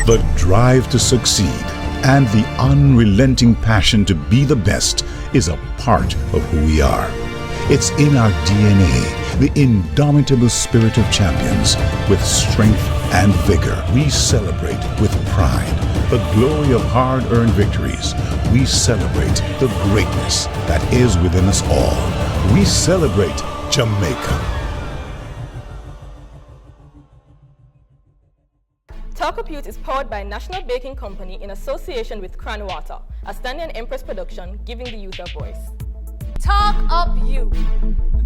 The drive to succeed and the unrelenting passion to be the best is a part of who we are. It's in our DNA, the indomitable spirit of champions. With strength and vigor, we celebrate with pride the glory of hard-earned victories. We celebrate the greatness that is within us all. We celebrate Jamaica. Talk Up Youth is powered by National Baking Company in association with Cran Water, a Stanley and Empress production giving the youth a voice. Talk Up Youth.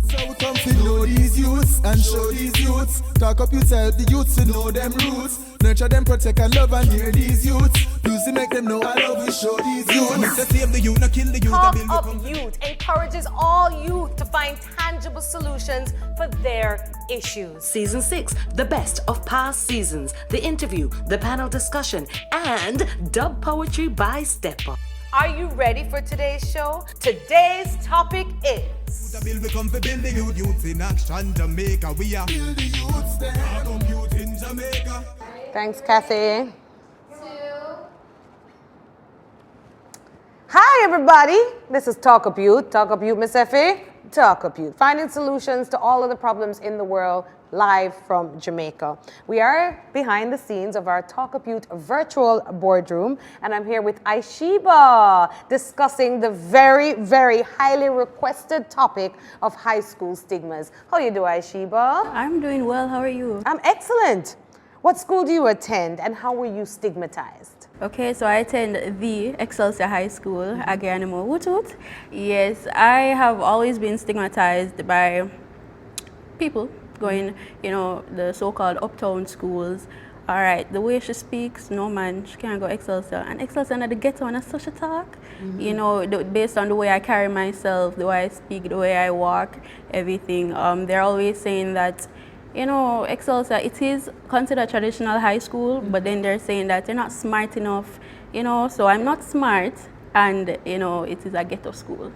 So we come to know these youths and show these youths. Talk up youths, help the youths to know them roots. Nurture them, protect and love and hear these youths. Music make them know I love we show these youths. Save the youth, not kill the youth. Talk Up Youth encourages all youth to find tangible solutions for their issues. Season 6, the best of past seasons, the interview, the panel discussion, and dub poetry by Stepper. Are you ready for today's show? Today's topic is... The bill we come for build the youth in action, Jamaica. We are build the youths, the head of youth in Jamaica. Thanks, Kathy. Hi, everybody. This is Talk Up Youth. Talk Up Youth, Miss Effie. Talk Up Youth. Finding solutions to all of the problems in the world, live from Jamaica. We are behind the scenes of our Talk Up Youth virtual boardroom, and I'm here with Aishiba discussing the very, very highly requested topic of high school stigmas. How you do, Aishiba? I'm doing well. How are you? I'm excellent. What school do you attend, and how were you stigmatized? Okay, so I attend the Excelsior High School, Agianimo Wutut. Yes, I have always been stigmatized by people going, the so-called uptown schools. All right, the way she speaks, no man, she can't go Excelsior. And Excelsior not the ghetto and such a talk. Based on the way I carry myself, the way I speak, the way I walk, everything. They're always saying that, Excelsior, it is considered traditional high school, but then they're saying that you're not smart enough, so I'm not smart, and, it is a ghetto school.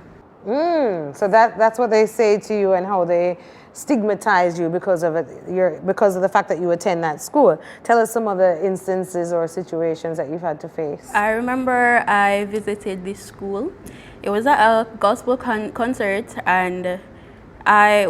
So that's what they say to you, and how they stigmatize you because of it, because of the fact that you attend that school. Tell us some of the instances or situations that you've had to face. I remember I visited this school. It was at a gospel concert, and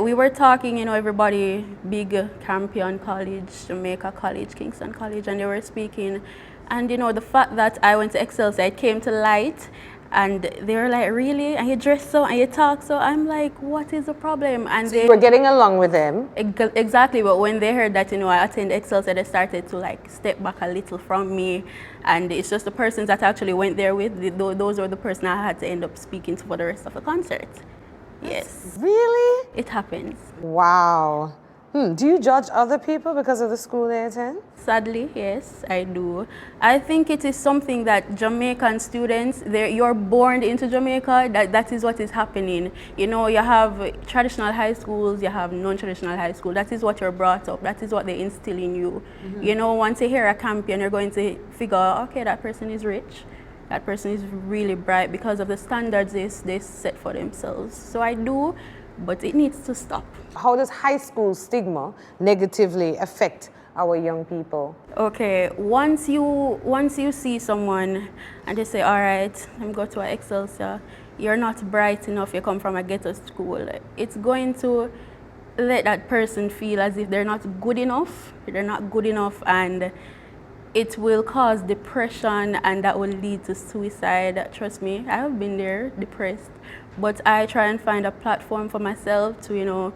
we were talking, everybody, big Campion College, Jamaica College, Kingston College, and they were speaking. And, the fact that I went to Excelsior, it came to light. And they were like, really? And you dress so and you talk so? I'm like, what is the problem? And so they were getting along with them? Exactly, but when they heard that, I attend Excelsior, they started to step back a little from me. And it's just the persons that I actually went there with, those were the person I had to end up speaking to for the rest of the concert. Yes. Really? It happens. Wow. Do you judge other people because of the school they attend? Sadly, yes, I do. I think it is something that Jamaican students, you're born into Jamaica, that is what is happening. You have traditional high schools, you have non-traditional high school. That is what you're brought up. That is what they instill in you. Once you hear a Campion, you're going to figure, okay, that person is rich. That person is really bright because of the standards they set for themselves. So I do, but it needs to stop. How does high school stigma negatively affect our young people? Okay, once you see someone and they say, all right, I'm going to Excelsior, you're not bright enough, you come from a ghetto school, it's going to let that person feel as if they're not good enough, and it will cause depression, and that will lead to suicide. Trust me, I have been there, depressed. But I try and find a platform for myself to,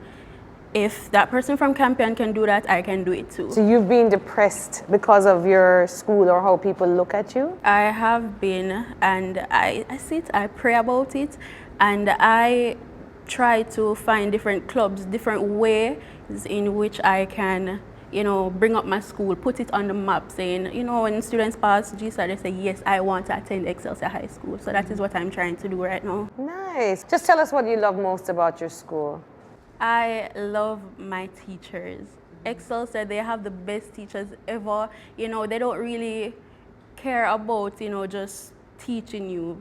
if that person from Campion can do that, I can do it too. So you've been depressed because of your school or how people look at you? I have been, and I sit, I pray about it, and I try to find different clubs, different ways in which I can bring up my school, put it on the map, saying, when students pass GSA, they say, yes, I want to attend Excelsior High School. So that is what I'm trying to do right now. Nice. Just tell us what you love most about your school. I love my teachers. Excelsior, they have the best teachers ever. They don't really care about, just teaching you,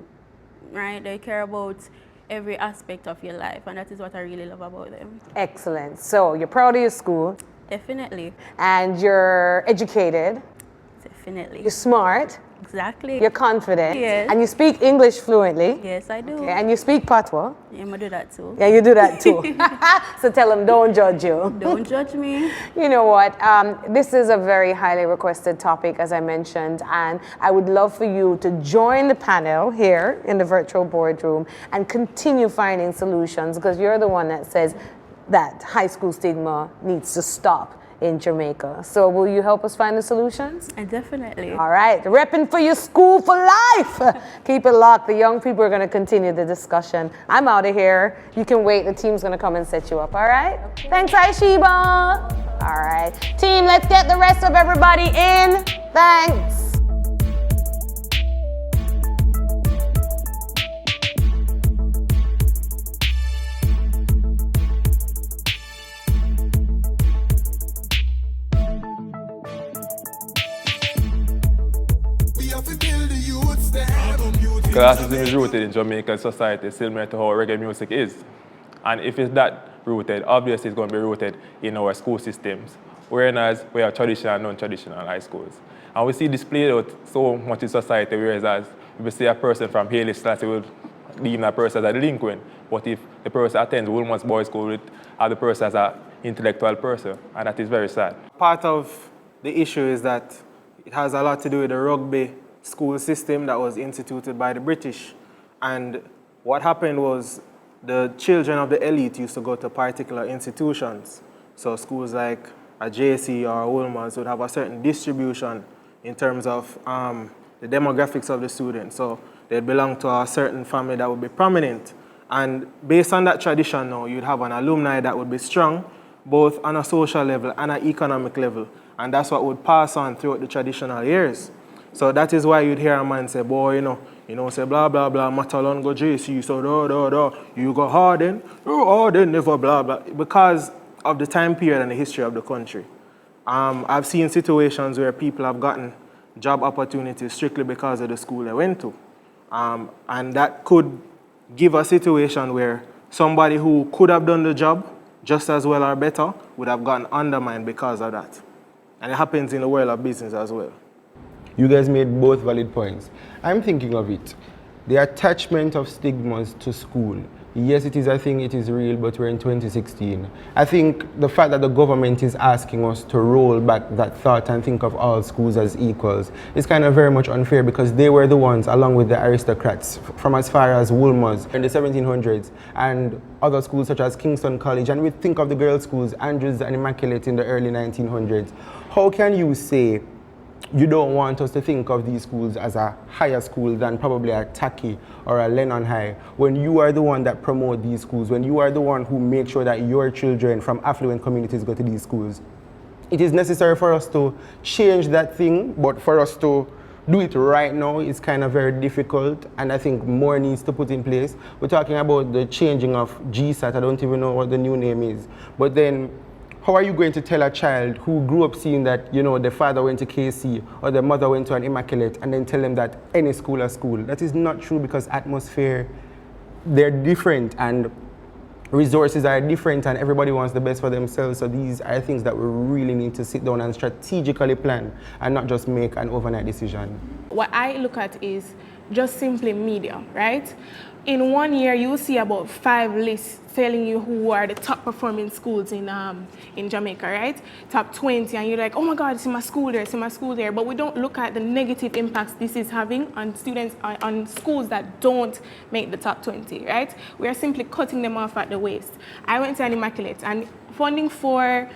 right? They care about every aspect of your life, and that is what I really love about them. Excellent. So you're proud of your school? Definitely. And you're educated? Definitely. You're smart. Exactly. You're confident. Yes. And you speak English fluently. Yes, I do. Okay, and you speak patois. Yeah, I do that too. Yeah, you do that too. So tell them, don't judge you. Don't judge me. You know what? This is a very highly requested topic, as I mentioned, and I would love for you to join the panel here in the virtual boardroom and continue finding solutions, because you're the one that says that high school stigma needs to stop in Jamaica. So will you help us find the solutions? Definitely. All right, repping for your school for life. Keep it locked. The young people are going to continue the discussion. I'm out of here. You can wait. The team's going to come and set you up. All right? Okay. Thanks, Aishiba. All right. Team, let's get the rest of everybody in. Thanks. Classism is rooted in Jamaican society, similar to how reggae music is. And if it's that rooted, obviously it's going to be rooted in our school systems, whereas we have traditional and non-traditional high schools. And we see this played out so much in society, whereas if we see a person from Haley class, we will deem that person as a delinquent. But if the person attends Woolman's Boys School, we have the person as an intellectual person, and that is very sad. Part of the issue is that it has a lot to do with the rugby school system that was instituted by the British. And what happened was the children of the elite used to go to particular institutions. So schools like a JC or a Woolman's would have a certain distribution in terms of the demographics of the students. So they'd belong to a certain family that would be prominent. And based on that tradition now, you'd have an alumni that would be strong, both on a social level and an economic level. And that's what would pass on throughout the traditional years. So that is why you'd hear a man say, boy, say blah, blah, blah, Matalon go JC, so you go Harden, never blah, blah, because of the time period and the history of the country. I've seen situations where people have gotten job opportunities strictly because of the school they went to. And that could give a situation where somebody who could have done the job just as well or better would have gotten undermined because of that. And it happens in the world of business as well. You guys made both valid points. I'm thinking of it. The attachment of stigmas to school. Yes, it is, I think it is real, but we're in 2016. I think the fact that the government is asking us to roll back that thought and think of all schools as equals is kind of very much unfair, because they were the ones, along with the aristocrats, from as far as Woolman's in the 1700s and other schools such as Kingston College, and we think of the girls' schools, Andrews and Immaculate in the early 1900s. How can you say you don't want us to think of these schools as a higher school than probably a Taki or a Lennon High, when you are the one that promote these schools, when you are the one who makes sure that your children from affluent communities go to these schools? It is necessary for us to change that thing, but for us to do it right now is kind of very difficult, and I think more needs to put in place. We're talking about the changing of GSAT, I don't even know what the new name is, but then how are you going to tell a child who grew up seeing that, the father went to KC or the mother went to an Immaculate, and then tell them that any school is school? That is not true, because atmosphere, they're different and resources are different, and everybody wants the best for themselves. So these are things that we really need to sit down and strategically plan and not just make an overnight decision. What I look at is just simply media, right? In 1 year, you will see about 5 lists telling you who are the top performing schools in Jamaica, right? Top 20, and you're like, oh my God, see my school there, see my school there. But we don't look at the negative impacts this is having on students, on schools that don't make the top 20, right? We are simply cutting them off at the waist. I went to an Immaculate, and funding for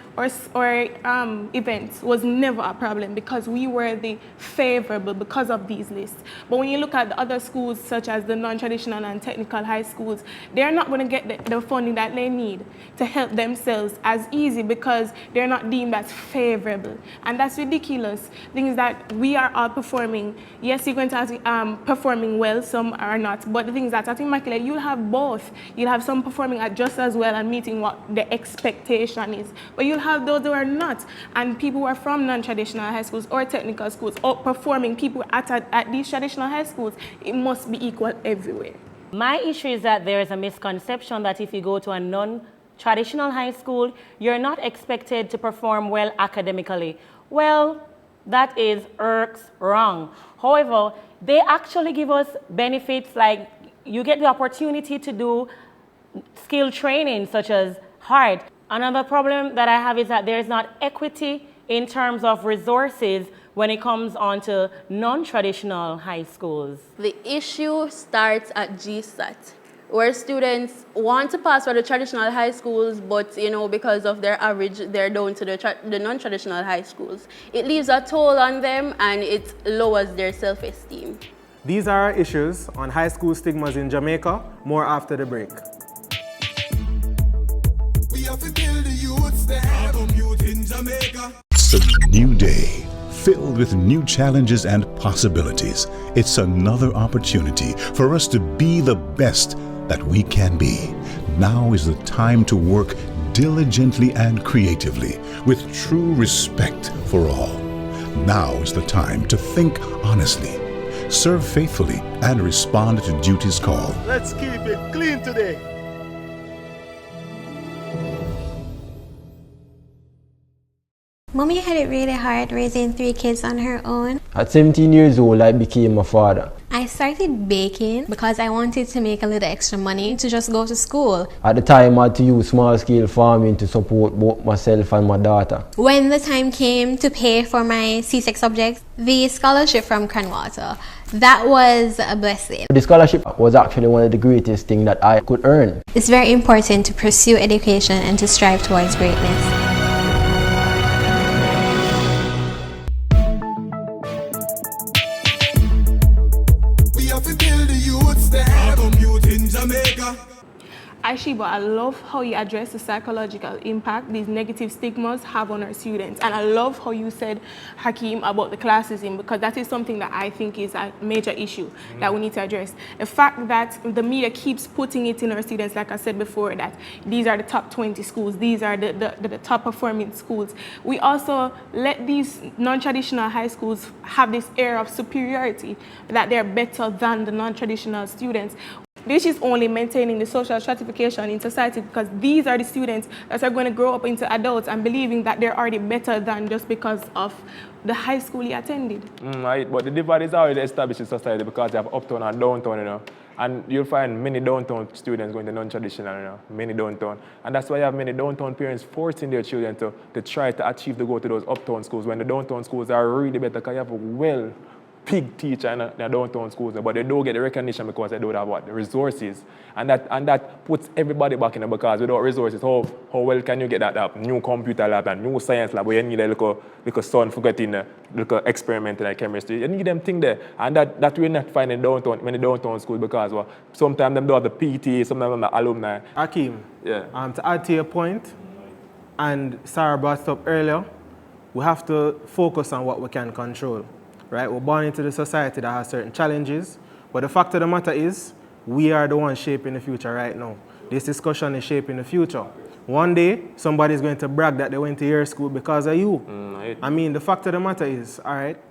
events was never a problem, because we were the favorable because of these lists. But when you look at the other schools, such as the non-traditional and technical high schools, they're not going to get the funding that they need to help themselves as easy, because they're not deemed as favorable. And that's ridiculous. Things that we are all performing. Yes, you're going to have performing well, some are not. But the things that at Immaculate, you'll have both. You'll have some performing at just as well and meeting what the expectation is. But you'll have those who are not. And people who are from non-traditional high schools or technical schools outperforming people at these traditional high schools. It must be equal everywhere. My issue is that there is a misconception that if you go to a non-traditional high school, you're not expected to perform well academically. Well, That is irks wrong. However, they actually give us benefits like you get the opportunity to do skill training such as art. Another problem that I have is that there is not equity in terms of resources when it comes on to non-traditional high schools. The issue starts at GSAT, where students want to pass for the traditional high schools, but because of their average, they're down to the non-traditional high schools. It leaves a toll on them and it lowers their self-esteem. These are our issues on high school stigmas in Jamaica. More after the break. We have to build the youths, they have a youth in Jamaica. It's a new day, filled with new challenges and possibilities. It's another opportunity for us to be the best that we can be. Now is the time to work diligently and creatively with true respect for all. Now is the time to think honestly, serve faithfully, and respond to duty's call. Let's keep it clean today. Mommy had it really hard raising 3 kids on her own. At 17 years old, I became a father. I started baking because I wanted to make a little extra money to just go to school. At the time, I had to use small-scale farming to support both myself and my daughter. When the time came to pay for my SE6 subjects, the scholarship from Cranwater, that was a blessing. The scholarship was actually one of the greatest things that I could earn. It's very important to pursue education and to strive towards greatness. Aishiba, I love how you address the psychological impact these negative stigmas have on our students. And I love how you said, Hakeem, about the classism, because that is something that I think is a major issue that we need to address. The fact that the media keeps putting it in our students, like I said before, that these are the top 20 schools, these are the top performing schools. We also let these non-traditional high schools have this air of superiority, that they're better than the non-traditional students. This is only maintaining the social stratification in society, because these are the students that are going to grow up into adults and believing that they're already better than just because of the high school he attended. Right, but the divide is already established in society because you have uptown and downtown, And you'll find many downtown students going to non-traditional, many downtown. And that's why you have many downtown parents forcing their children to try to achieve to go to those uptown schools when the downtown schools are really better because you have a big teacher in the downtown schools, but they don't get the recognition because they don't have the resources, and that puts everybody back in it, because without resources, how well can you get that new computer lab and new science lab where you need a little son forgetting a little experiment like chemistry? You need them thing there, and that we're not finding downtown many downtown schools, because sometimes them don't have the PT, sometimes them the alumni. Hakeem, yeah. To add to your point, and Sarah brought it up earlier, we have to focus on what we can control. Right? We're born into the society that has certain challenges, but the fact of the matter is, we are the ones shaping the future right now. This discussion is shaping the future. One day, somebody's going to brag that they went to your school because of you. I mean, the fact of the matter is, all right,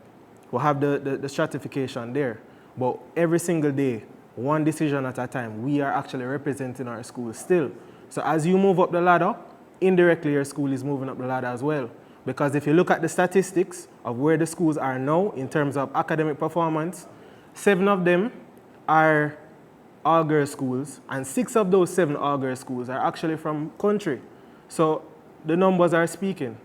we'll have the stratification there, but every single day, one decision at a time, we are actually representing our school still. So as you move up the ladder, indirectly your school is moving up the ladder as well. Because if you look at the statistics of where the schools are now in terms of academic performance, 7 of them are all-girls schools, and 6 of those 7 all-girls schools are actually from country. So the numbers are speaking.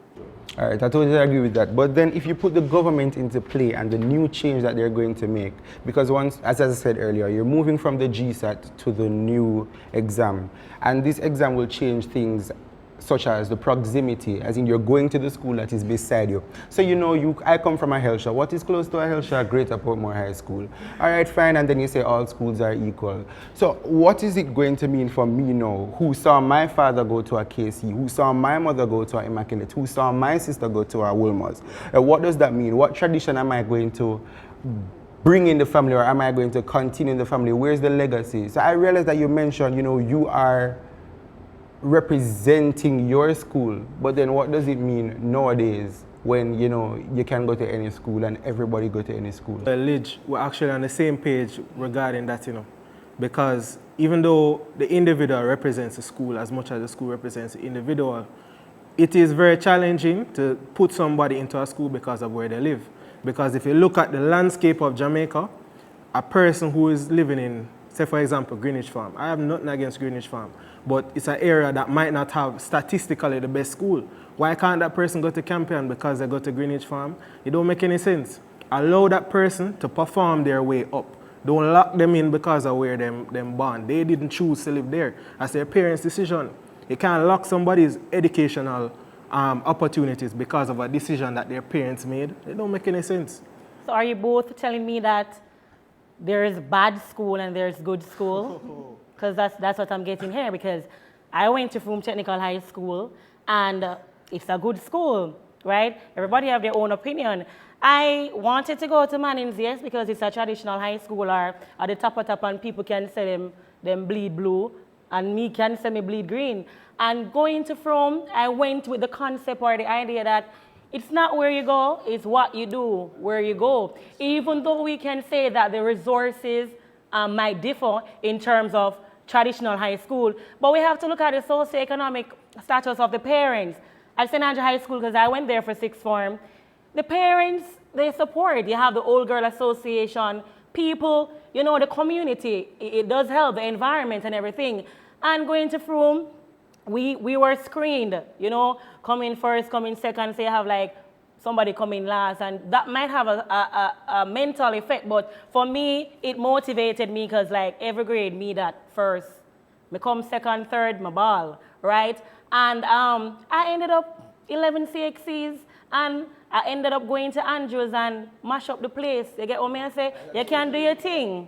All right, I totally agree with that. But then if you put the government into play and the new change that they're going to make, because once, as I said earlier, you're moving from the GSAT to the new exam, and this exam will change things such as the proximity, as in you're going to the school that is beside you. So I come from a Helshaw. What is close to a Helshaw? Greater Portmore High School. All right, fine, and then you say all schools are equal. So what is it going to mean for me now, who saw my father go to a KC, who saw my mother go to a Immaculate, who saw my sister go to a Wilmers? What does that mean? What tradition am I going to bring in the family, or am I going to continue in the family? Where's the legacy? So I realized that you mentioned, you are representing your school, but then what does it mean nowadays when you can go to any school and everybody go to any school? Lidge, we're actually on the same page regarding that, because even though the individual represents the school as much as the school represents the individual, it is very challenging to put somebody into a school because of where they live. Because if you look at the landscape of Jamaica, a person who is living in, say for example, Greenwich Farm. I have nothing against Greenwich Farm, but it's an area that might not have statistically the best school. Why can't that person go to Campion because they go to Greenwich Farm? It don't make any sense. Allow that person to perform their way up. Don't lock them in because of where them born. They didn't choose to live there. That's their parents' decision. You can't lock somebody's educational opportunities because of a decision that their parents made. It don't make any sense. So are you both telling me that there is bad school and there's good school? Because that's what I'm getting here, because I went to Froome Technical High School and it's a good school, right? Everybody have their own opinion. I wanted to go to Manning's, yes, because it's a traditional high school or at the top and people can say them bleed blue and me can say me bleed green. And going to Froome, I went with the concept or the idea that it's not where you go, it's what you do where you go. Even though we can say that the resources might differ in terms of traditional high school, but we have to look at the socioeconomic status of the parents. At St. Andrew High School, because I went there for sixth form, the parents, they support. You have the Old Girl Association, people, you know, the community. It does help, the environment and everything. And going to Froome, we were screened, you know, come in first, come in second, say you have like somebody come in last, and that might have a mental effect, but for me, it motivated me because like every grade, me that first, me come second, third, my ball, right? And I ended up 11 CXCs, and I ended up going to Andrews and mash up the place. You get what I say? You can do your thing.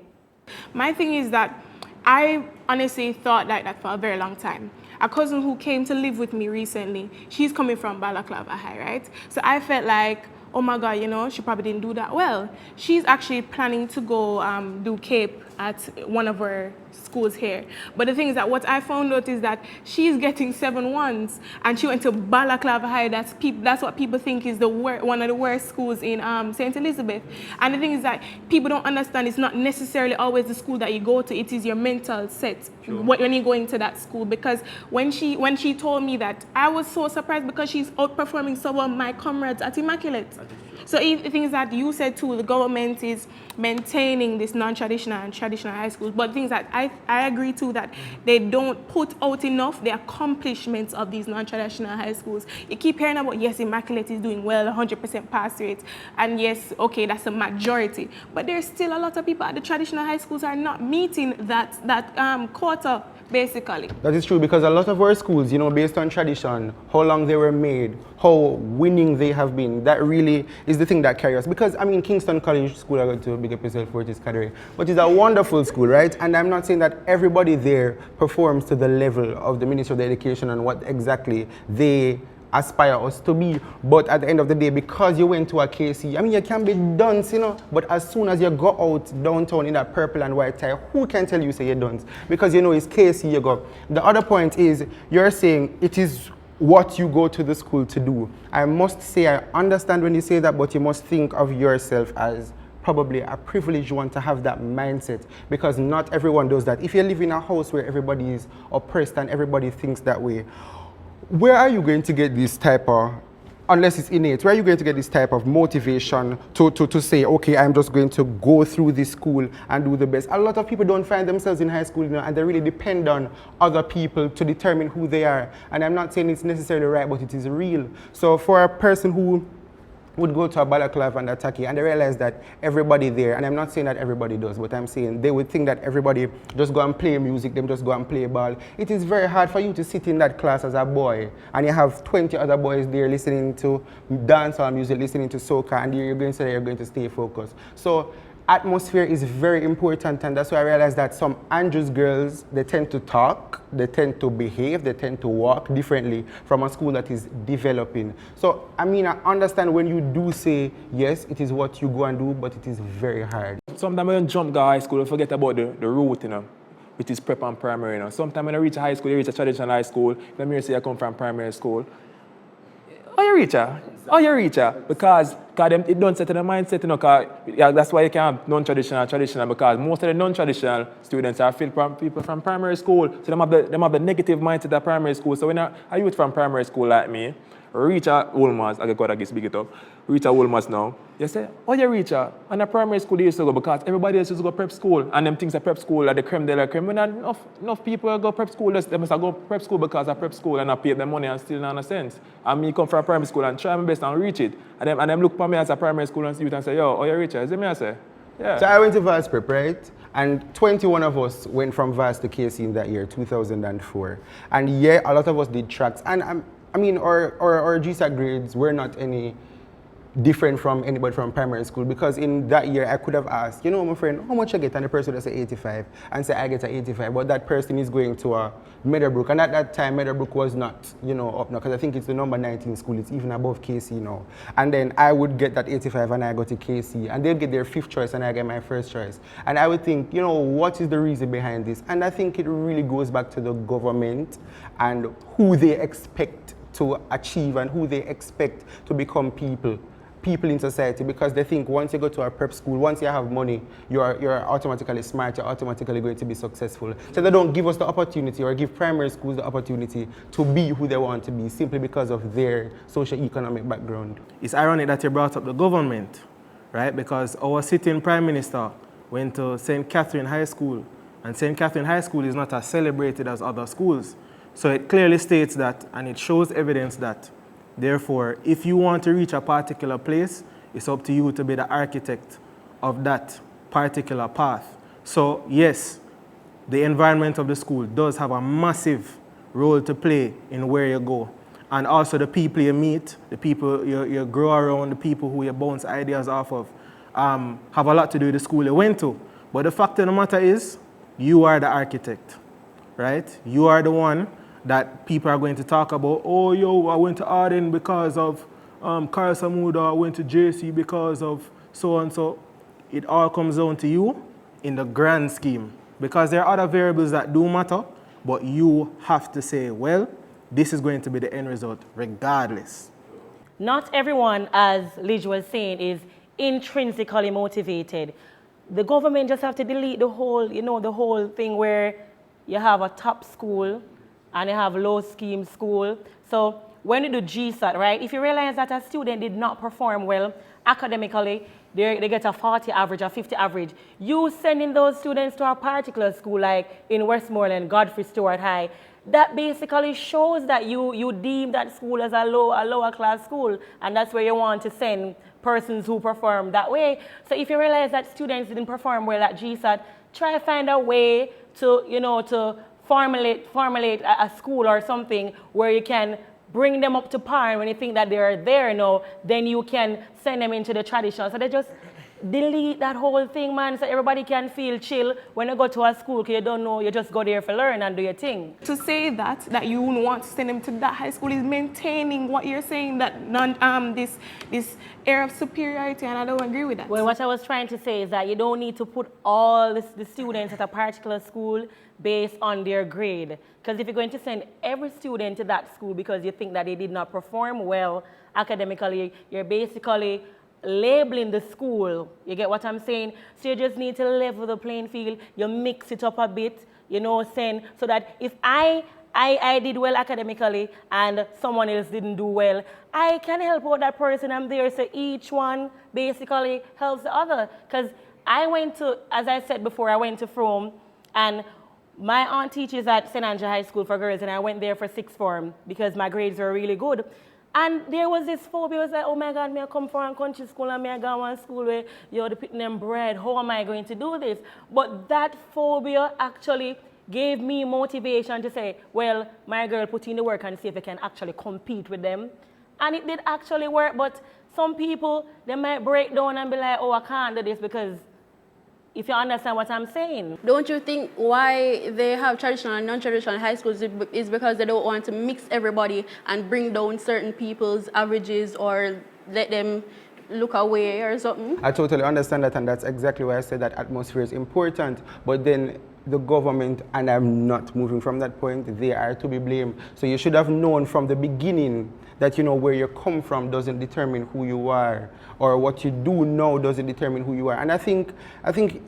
My thing is that I honestly thought like that for a very long time. A cousin who came to live with me recently, she's coming from Balaclava High, right? So I felt like, oh my God, you know, she probably didn't do that well. She's actually planning to go do CAPE at one of our schools here. But the thing is that what I found out is that she's getting 7-1s and she went to Balaclava High. That's what people think is one of the worst schools in St. Elizabeth. And the thing is that people don't understand it's not necessarily always the school that you go to, it is your mental set when you go into that school. Because when she told me that, I was so surprised because she's outperforming some of my comrades at Immaculate. So the thing is that you said too, the government is maintaining this non-traditional and traditional high schools, but things that I agree too that they don't put out enough the accomplishments of these non-traditional high schools. You keep hearing about, yes, Immaculate is doing well, 100% pass rate, and yes, okay, that's a majority, but there's still a lot of people at the traditional high schools are not meeting that quota, basically. That is true, because a lot of our schools, you know, based on tradition, how long they were made, how winning they have been, that really is the thing that carries us. Because, I mean, Kingston College School, I got to big up yourself for it, is Cadre, but it's a wonderful school, right? And I'm not saying that everybody there performs to the level of the Ministry of Education and what exactly they aspire us to be, but at the end of the day, because you went to a KC, I mean, you can be dunce, you know, but as soon as you go out downtown in that purple and white tie, who can tell you say you're dunce? Because you know it's KC you go. The other point is, you're saying it is what you go to the school to do. I must say, I understand when you say that, but you must think of yourself as probably a privileged one to have that mindset, because not everyone does that. If you live in a house where everybody is oppressed and everybody thinks that way, where are you going to get this type of, unless it's innate, where are you going to get this type of motivation to say, okay, I'm just going to go through this school and do the best? A lot of people don't find themselves in high school, you know, and they really depend on other people to determine who they are. And I'm not saying it's necessarily right, but it is real. So for a person who would go to a Balaclava and Ataki and they realize that everybody there, and I'm not saying that everybody does, but I'm saying they would think that everybody just go and play music, them just go and play ball. It is very hard for you to sit in that class as a boy and you have 20 other boys there listening to dancehall music, listening to soca, and you're going to say that you're going to stay focused. So atmosphere is very important, and that's why I realized that some Andrews girls, they tend to talk, they tend to behave, they tend to walk differently from a school that is developing. So, I mean, I understand when you do say, yes, it is what you go and do, but it is very hard. Sometimes when you jump to high school, you forget about the route, you know, which is prep and primary, you know. Sometimes when you reach high school, you reach a traditional high school, let me say I come from primary school. Oh, you reach her? Oh, you reach her because them, it don't set in the mindset, you know, that's why you can't have non-traditional, traditional, because most of the non-traditional students are from people from primary school, so them have the negative mindset at primary school. So when a youth from primary school like me reach a Wolmer's, I got to big it up, reach a Wolmer's now, you say, oh, you reach her, and a primary school they used to go because everybody else used to go prep school, and them things at prep school are the creme de la creme. When enough people go prep school, they must go prep school because of prep school and I pay them money and still not a sense. And me come from a primary school and try my best and reach it. And them look for me as a primary school and see it and say, yo, oh, you reach her. Is it me I say? Yeah. So I went to Vast Prep, right? And 21 of us went from Vast to KC in that year, 2004. And yeah, a lot of us did tracks. And I mean, our GSAT grades were not any different from anybody from primary school, because in that year I could have asked, you know, my friend, how much I get? And the person would say 85 and say I get a 85, but that person is going to a Meadowbrook, and at that time Meadowbrook was not, you know, up now, because I think it's the number 19 school, it's even above KC now. And then I would get that 85 and I go to KC, and they'll get their 5th choice and I get my 1st choice. And I would think, you know, what is the reason behind this? And I think it really goes back to the government and who they expect to achieve and who they expect to become people in society, because they think once you go to a prep school, once you have money, you're automatically smart, you're automatically going to be successful. So they don't give us the opportunity or give primary schools the opportunity to be who they want to be simply because of their socio-economic background. It's ironic that you brought up the government, right? Because our sitting Prime Minister went to St. Catherine High School, and St. Catherine High School is not as celebrated as other schools. So it clearly states that, and it shows evidence that, therefore, if you want to reach a particular place, it's up to you to be the architect of that particular path. So yes, the environment of the school does have a massive role to play in where you go. And also the people you meet, the people you grow around, the people who you bounce ideas off of, have a lot to do with the school you went to. But the fact of the matter is, you are the architect, right? You are the one that people are going to talk about. Oh, yo, I went to Arden because of Carl Samuda, I went to JC because of so and so. It all comes down to you in the grand scheme, because there are other variables that do matter, but you have to say, well, this is going to be the end result regardless. Not everyone, as Lige was saying, is intrinsically motivated. The government just have to delete the whole, you know, the whole thing where you have a top school and you have low scheme school. So when you do GSAT, right, if you realize that a student did not perform well academically, they get a 40 average or 50 average, you sending those students to a particular school like in Westmoreland, Godfrey Stewart High, that basically shows that you deem that school as a lower class school, and that's where you want to send persons who perform that way. So if you realize that students didn't perform well at GSAT, try to find a way to, you know, to formulate a school or something where you can bring them up to par, and when you think that they're there, you know, then you can send them into the traditional. So they just delete that whole thing, man, so everybody can feel chill when you go to a school, because you don't know, you just go there for learn and do your thing. To say that you want to send them to that high school is maintaining what you're saying, that this air of superiority, and I don't agree with that. Well, what I was trying to say is that you don't need to put all the students at a particular school based on their grade. Because if you're going to send every student to that school because you think that they did not perform well academically, you're basically labeling the school. You get what I'm saying? So you just need to level the playing field. You mix it up a bit, you know, saying, so that if I did well academically and someone else didn't do well, I can help out that person. I'm there, so each one basically helps the other. Because I went to, as I said before, I went to Frome, and my aunt teaches at St. Andrew High School for girls, and I went there for sixth form because my grades were really good. And there was this phobia. I was like, oh my God, I come from a country school and I go to one school where you're putting them bread. How am I going to do this? But that phobia actually gave me motivation to say, well, my girl, put in the work and see if I can actually compete with them. And it did actually work, but some people, they might break down and be like, oh, I can't do this, because if you understand what I'm saying. Don't you think why they have traditional and non-traditional high schools is because they don't want to mix everybody and bring down certain people's averages or let them look away or something? I totally understand that, and that's exactly why I said that atmosphere is important. But then the government, and I'm not moving from that point, they are to be blamed. So you should have known from the beginning that, you know, where you come from doesn't determine who you are, or what you do now doesn't determine who you are. And I think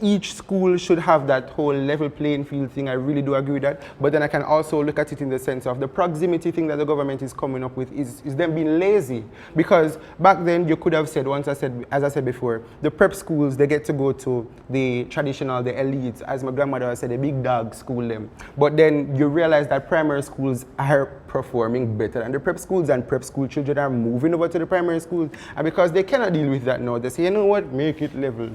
each school should have that whole level playing field thing. I really do agree with that. But then I can also look at it in the sense of the proximity thing that the government is coming up with is them being lazy. Because back then you could have said, as I said before, the prep schools, they get to go to the traditional, the elites, as my grandmother said, the big dog school them. But then you realize that primary schools are performing better, and the prep schools and prep school children are moving over to the primary schools, and because they cannot deal with that now, they say, you know what, make it level.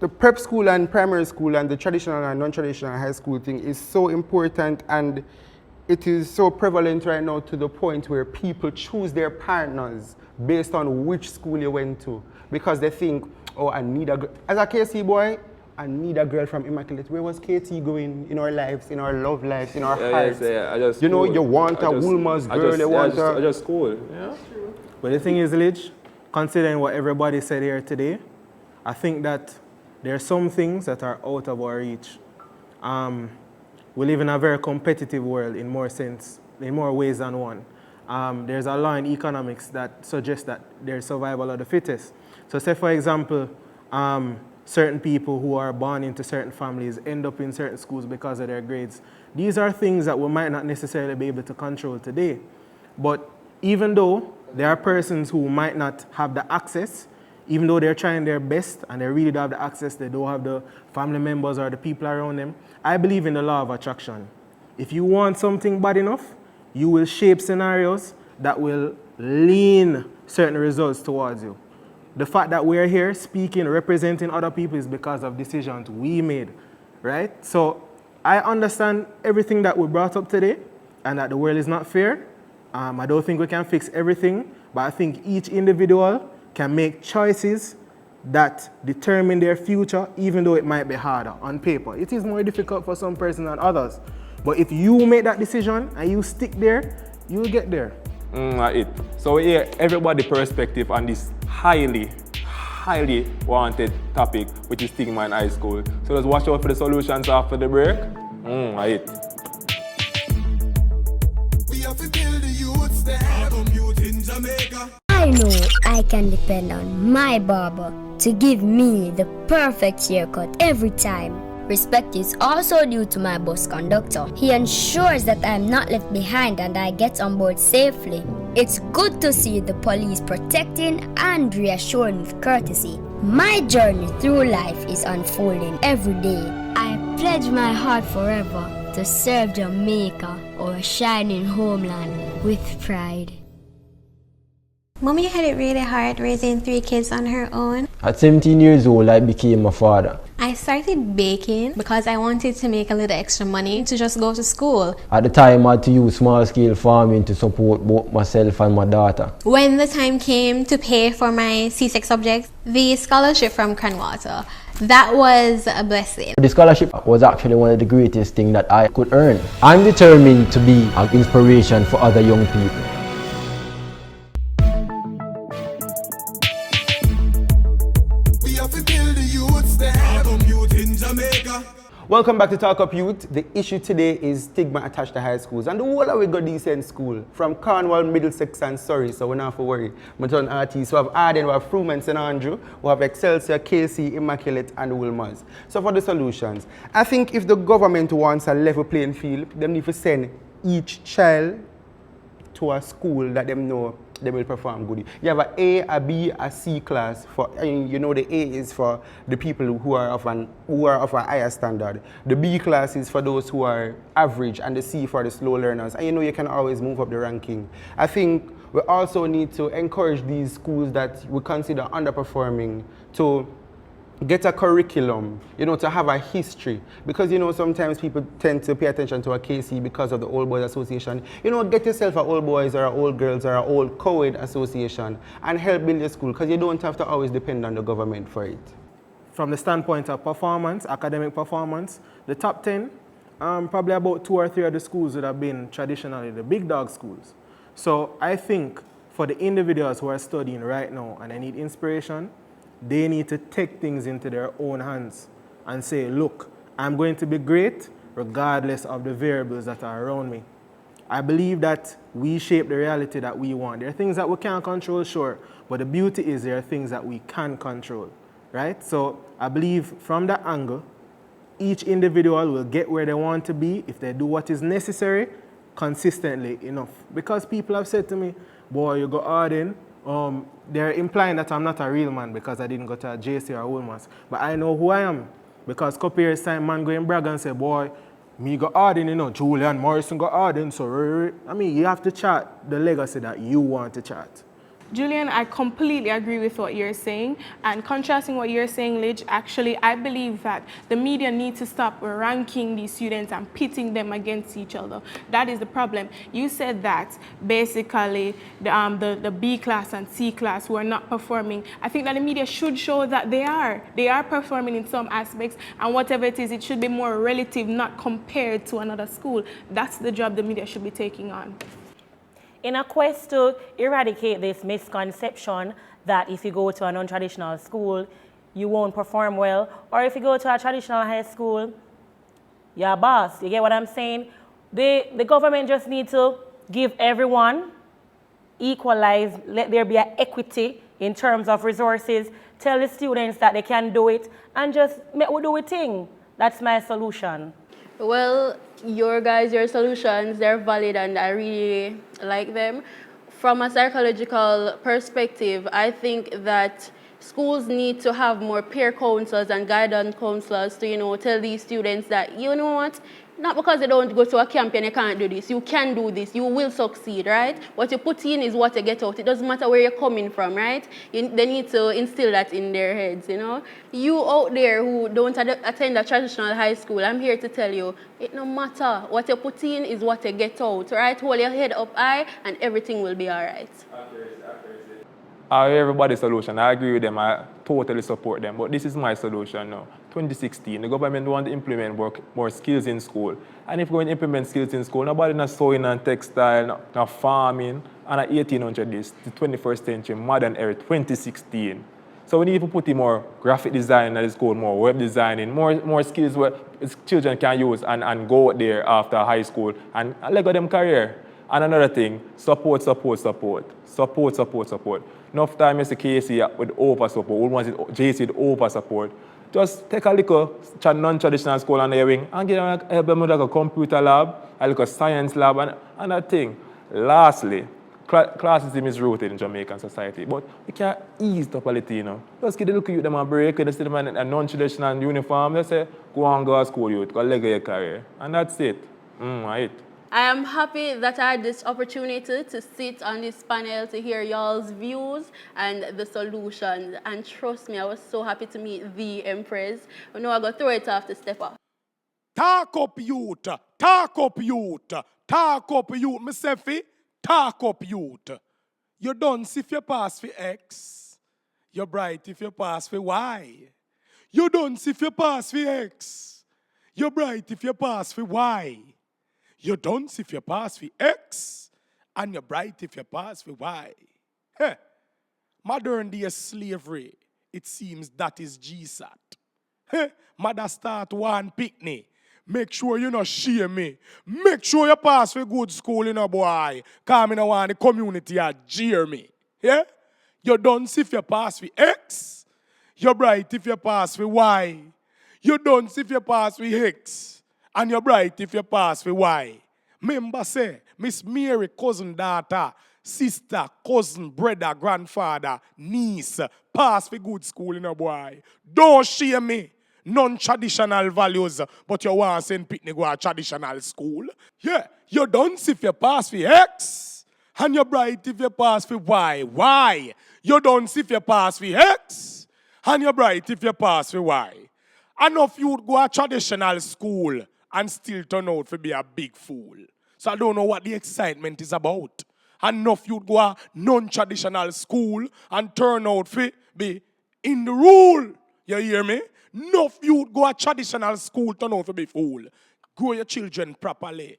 The prep school and primary school and the traditional and non-traditional high school thing is so important, and it is so prevalent right now to the point where people choose their partners based on which school you went to, because they think, oh, I need a girl. As a KC boy, I need a girl from Immaculate. Where was KT going in our lives, in our love lives, in our hearts? I just you know, school. you want a Woolmer's girl, I just school. Yeah. But the thing is, Lidge, considering what everybody said here today, I think that there are some things that are out of our reach. We live in a very competitive world in more ways than one. There's a law in economics that suggests that there's survival of the fittest. So say, for example, certain people who are born into certain families end up in certain schools because of their grades. These are things that we might not necessarily be able to control today. But even though there are persons who might not have the access, even though they're trying their best and they really don't have the access, they don't have the family members or the people around them, I believe in the law of attraction. If you want something bad enough, you will shape scenarios that will lean certain results towards you. The fact that we're here speaking, representing other people is because of decisions we made, right? So I understand everything that we brought up today and that the world is not fair. I don't think we can fix everything, but I think each individual can make choices that determine their future, even though it might be harder on paper. It is more difficult for some person than others. But if you make that decision and you stick there, you'll get there. So here, everybody's perspective on this highly wanted topic, which is stigma in high school. So let's watch out for the solutions after the break. We have to build the youths, they have a youth in Jamaica. I know I can depend on my barber to give me the perfect haircut every time. Respect is also due to my bus conductor. He ensures that I am not left behind and I get on board safely. It's good to see the police protecting and reassuring with courtesy. My journey through life is unfolding every day. I pledge my heart forever to serve Jamaica, our shining homeland, with pride. Mommy had it really hard raising 3 kids on her own. At 17 years old, I became a father. I started baking because I wanted to make a little extra money to just go to school. At the time, I had to use small-scale farming to support both myself and my daughter. When the time came to pay for my SE6 subjects, the scholarship from Cranwater, that was a blessing. The scholarship was actually one of the greatest things that I could earn. I'm determined to be an inspiration for other young people. Welcome back to Talk Up Youth. The issue today is stigma attached to high schools. And the whole of we got decent school, from Cornwall, Middlesex and Surrey, so we don't have to worry. We turn artists, we have Arden, we have Fruman, St. Andrew, we have Excelsior, KC, Immaculate and Wilmers. So for the solutions, I think if the government wants a level playing field, they need to send each child to a school that them know they will perform good. You have an A, a B, a C class. You know the A is for the people who are of a higher standard. The B class is for those who are average, and the C for the slow learners. And you know you can always move up the ranking. I think we also need to encourage these schools that we consider underperforming to get a curriculum, you know, to have a history. Because, you know, sometimes people tend to pay attention to a KC because of the Old Boys Association. You know, get yourself an Old Boys or an Old Girls or an Old Co-ed Association and help build your school, because you don't have to always depend on the government for it. From the standpoint of performance, academic performance, the top 10, probably about 2 or 3 of the schools would have been traditionally the big dog schools. So I think for the individuals who are studying right now and they need inspiration, they need to take things into their own hands and say, look, I'm going to be great regardless of the variables that are around me. I believe that we shape the reality that we want. There are things that we can't control, sure, but the beauty is there are things that we can control, right? So I believe from that angle, each individual will get where they want to be if they do what is necessary consistently enough. Because people have said to me, boy, you go hard in, they're implying that I'm not a real man because I didn't go to a JC or a Woolmans. But I know who I am. Because a couple years time, man go in brag and say, boy, me go hard in, you know, Julian Morrison go hard in. So, I mean, you have to chart the legacy that you want to chart. Julian, I completely agree with what you're saying. And contrasting what you're saying, Lidge, actually, I believe that the media need to stop ranking these students and pitting them against each other. That is the problem. You said that basically the B class and C class who are not performing. I think that the media should show that they are. They are performing in some aspects, and whatever it is, it should be more relative, not compared to another school. That's the job the media should be taking on. In a quest to eradicate this misconception that if you go to a non-traditional school, you won't perform well, or if you go to a traditional high school, you're a boss. You get what I'm saying? The government just needs to give everyone, equalize, let there be an equity in terms of resources, tell the students that they can do it, and just make we do a thing. That's my solution. Well, your solutions, they're valid and I really like them. From a psychological perspective, I think that schools need to have more peer counselors and guidance counselors to, tell these students that, you know what, not because they don't go to a camp and you can't do this. You can do this. You will succeed, right? What you put in is what you get out. It doesn't matter where you're coming from, right? They need to instill that in their heads, You out there who don't attend a traditional high school, I'm here to tell you, it no matter. What you put in is what you get out, right? Hold your head up high and everything will be all right. Everybody's solution. I agree with them. I totally support them. But this is my solution now. 2016, the government want to implement more skills in school. And if we're going to implement skills in school, nobody not sewing and textile, not farming, and at 1800 this, the 21st century, modern era, 2016. So we need to put in more graphic design that is called more web designing, more skills where children can use and go out there after high school and let go them career. And another thing, support. Enough time is the KC with over support, we want JC with over support. Just take a little non-traditional school on their wing and help them with like a computer lab, a little science lab, and that thing. Lastly, classism is rooted in Jamaican society, but we can't ease up a little, Just give the look at them a break, they see them in a non-traditional uniform, they say, go and go to school, youth, go leg your career. And that's it. Right. I am happy that I had this opportunity to sit on this panel to hear y'all's views and the solutions. And trust me, I was so happy to meet the Empress. I know I got to throw it off to step up. Talk up, youth. Talk up, youth. Talk up, youth. Me say fi, talk up, youth. You dunce if you pass for X. You're bright if you pass for Y. You dunce if you pass for X. You're bright if you pass for Y. You dunce if you pass for X, and you're bright if you pass for Y. Modern day slavery, it seems that is GSAT. Mother start one picnic. Make sure you not shame me. Make sure you pass for good school, boy. Because I don't want the community to jeer me. Yeah? You dunce if you pass for X. You're bright if you pass for Y. You dunce if you pass for X. And you're bright if you pass for Y. Remember say, Miss Mary, cousin, daughter, sister, cousin, brother, grandfather, niece, pass for good school, boy. Don't shame me. Non-traditional values, but you want to send picnic to a traditional school. Yeah, you don't if you pass for X, and you're bright if you pass for Y. Why? You don't if you pass for X, and you're bright if you pass for Y. Enough you'd go to traditional school and still turn out to be a big fool. So I don't know what the excitement is about. Enough you'd go to non-traditional school and turn out to be in the rule. You hear me? Enough you'd go to traditional school, turn out to be fool. Grow your children properly.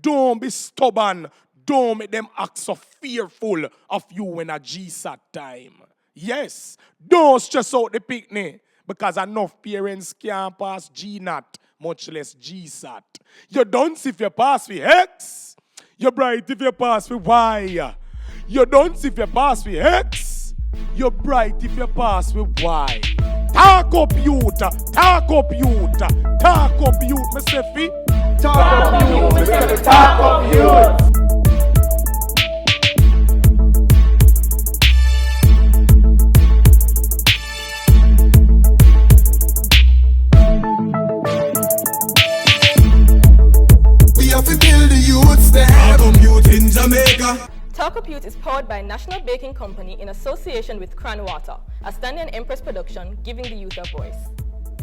Don't be stubborn. Don't make them act so fearful of you when a GSAT time. Yes, don't stress out the picnic. Because enough parents can't pass GNAT, much less GSAT. You don't see if you pass for X, You're bright if you pass with Y. You're dunce if you pass with X. You're bright if you pass with Y. Talk up youth, talk up youth, talk up youth, me say fi. Talk up youth, me say talk up youth. We have to build the youths, they have a youth in Jamaica. Talk Up Youth is powered by National Baking Company in association with Cran Water, a Stanley and Empress production, giving the youth a voice.